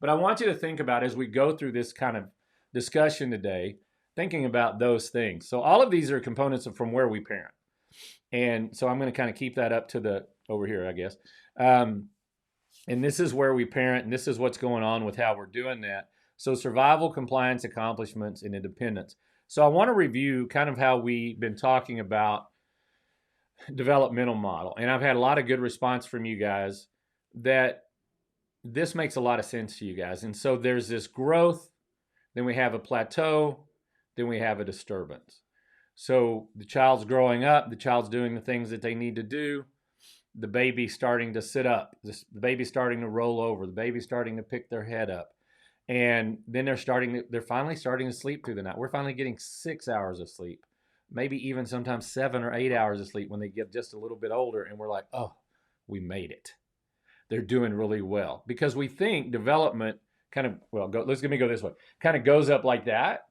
But I want you to think about as we go through this kind of discussion today, thinking about those things. So all of these are components of from where we parent. And so I'm going to kind of keep that up to the over here, I guess. Um, and this is where we parent, and this is what's going on with how we're doing that. So survival, compliance, accomplishments, and independence. So I want to review kind of how we've been talking about developmental model. And I've had a lot of good response from you guys that this makes a lot of sense to you guys. And so there's this growth, then we have a plateau, then we have a disturbance. So the child's growing up, the child's doing the things that they need to do. The baby's starting to sit up, the baby's starting to roll over, the baby's starting to pick their head up. And then they're finally starting to sleep through the night. We're finally getting 6 hours of sleep, maybe even sometimes 7 or 8 hours of sleep when they get just a little bit older. And we're like, oh, we made it. They're doing really well because we think development kind of, let me go this way, kind of goes up like that.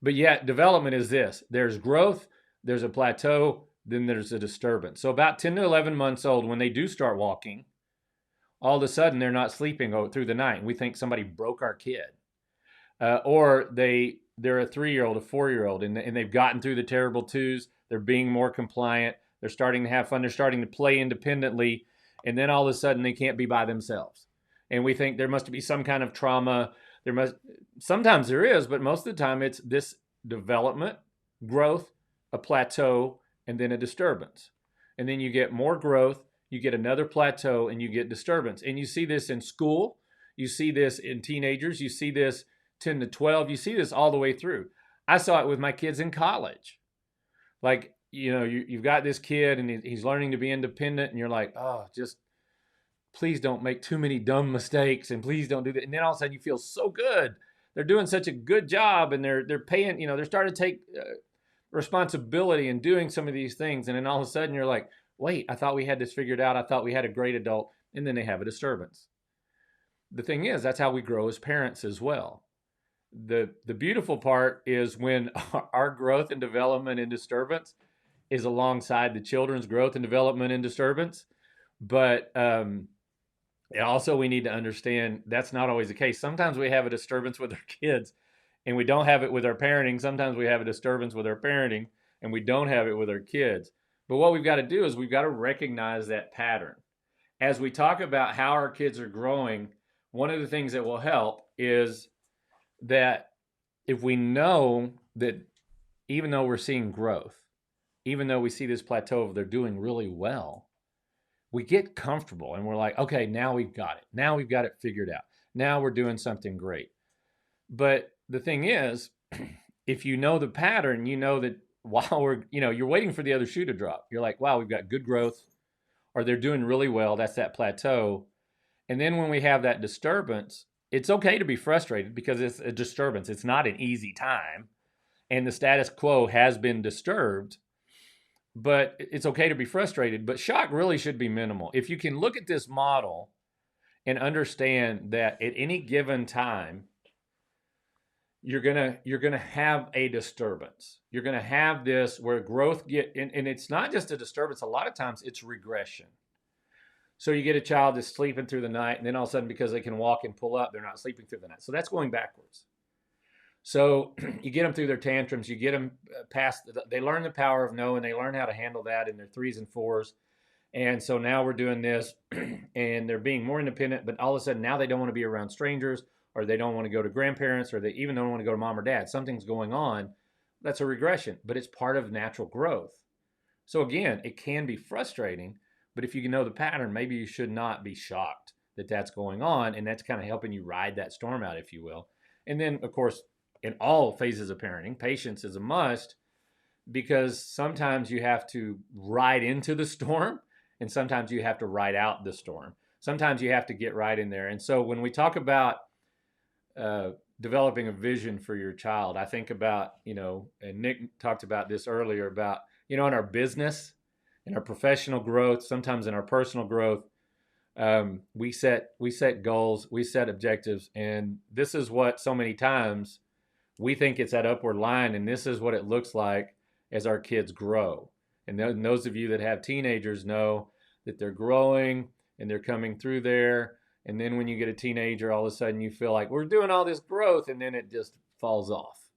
But yet development is this. There's growth, there's a plateau, then there's a disturbance. So about 10 to 11 months old, when they do start walking, all of a sudden they're not sleeping through the night. We think somebody broke our kid. Or they're a 3-year-old, a 4-year-old, and they've gotten through the terrible twos. They're being more compliant. They're starting to have fun. They're starting to play independently. And then all of a sudden they can't be by themselves. And we think there must be some kind of trauma. Sometimes there is, but most of the time it's this development, growth, a plateau, and then a disturbance. And then you get more growth, you get another plateau, and you get disturbance. And you see this in school, you see this in teenagers, you see this 10 to 12, you see this all the way through. I saw it with my kids in college. Like, you've got this kid and he's learning to be independent, and you're like, oh, just please don't make too many dumb mistakes, and please don't do that. And then all of a sudden you feel so good. They're doing such a good job, and they're paying, they're starting to take responsibility and doing some of these things. And then all of a sudden you're like, wait, I thought we had this figured out. I thought we had a great adult. And then they have a disturbance. The thing is, that's how we grow as parents as well. The beautiful part is when our growth and development and disturbance is alongside the children's growth and development and disturbance. But also we need to understand that's not always the case. Sometimes we have a disturbance with our kids and we don't have it with our parenting. Sometimes we have a disturbance with our parenting and we don't have it with our kids. But what we've got to do is we've got to recognize that pattern. As we talk about how our kids are growing, one of the things that will help is that if we know that even though we're seeing growth, even though we see this plateau of they're doing really well, we get comfortable and we're like, okay, now we've got it. Now we've got it figured out. Now we're doing something great. But the thing is, if you know the pattern, you know that while you're waiting for the other shoe to drop. You're like, wow, we've got good growth, or they're doing really well. That's that plateau. And then when we have that disturbance, it's okay to be frustrated because it's a disturbance. It's not an easy time. And the status quo has been disturbed. But it's okay to be frustrated. But shock really should be minimal. If you can look at this model and understand that at any given time, you're gonna have a disturbance. You're gonna have this where growth and it's not just a disturbance. A lot of times it's regression. So you get a child that's sleeping through the night, and then all of a sudden, because they can walk and pull up, they're not sleeping through the night. So that's going backwards. So you get them through their tantrums. You get them past. They learn the power of no, and they learn how to handle that in their 3s and 4s. And so now we're doing this, and they're being more independent. But all of a sudden, now they don't want to be around strangers, or they don't want to go to grandparents, or they even don't want to go to mom or dad. Something's going on. That's a regression, but it's part of natural growth. So again, it can be frustrating. But if you know the pattern, maybe you should not be shocked that that's going on. And that's kind of helping you ride that storm out, if you will. And then, of course, in all phases of parenting, patience is a must because sometimes you have to ride into the storm and sometimes you have to ride out the storm. Sometimes you have to get right in there. And so when we talk about developing a vision for your child, I think about, and Nick talked about this earlier about, in our business, in our professional growth, sometimes in our personal growth, we set goals, we set objectives, and this is what so many times we think it's that upward line, and this is what it looks like as our kids grow. And those of you that have teenagers know that they're growing and they're coming through there, And then when you get a teenager, all of a sudden you feel like we're doing all this growth, and then it just falls off.